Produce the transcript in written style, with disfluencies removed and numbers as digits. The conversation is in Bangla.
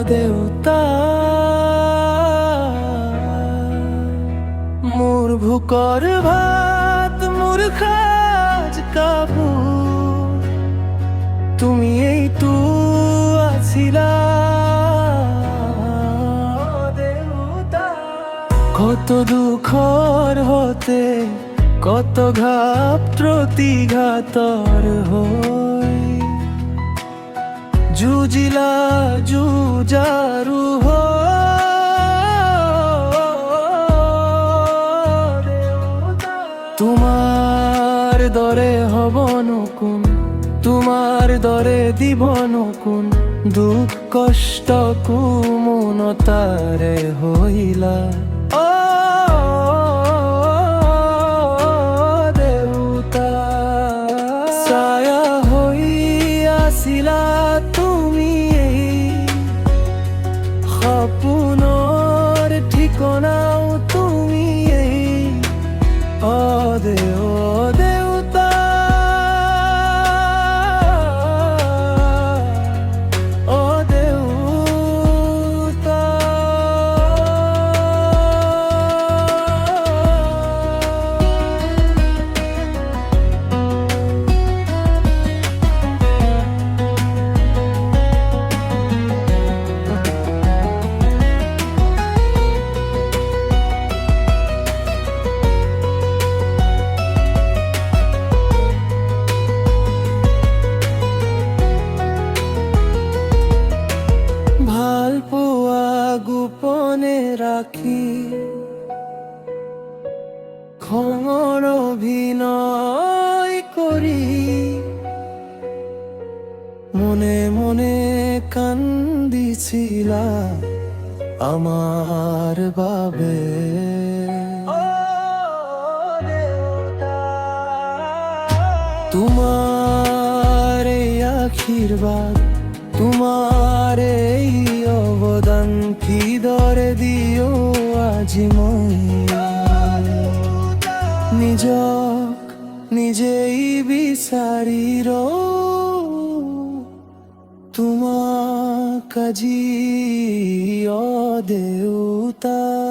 দেউতা মোর ভুকর ভাত মোর খাজ কাপড় তুমি এই তু আছিলা দেউতা কত দুঃখর হতে কত ঘাত প্রতিঘাতর হই জুজিলা জুজারু তোমার দরে হব নকুন তোমার দরে দিব নকুন দুঃখ কষ্ট কুমনতারে হইলা ও দেউতা ছায়া হইয়াছিলা তুমি এই সপোনৰ ঠিকনাও তুমি এই ও দেউতা ও দেউতা ভাল পোৱা গোপনে ৰাখি খঙৰ অভিনয় কৰি মনে মনে কান্দিছিলা আমার বাবে তোমার এই আশীর্বাদ তোমার এই অবদান হৃদয়ে দিও আজি মই নিজক নিজেই বিচাৰি তোমাক আজি ও দেউতা।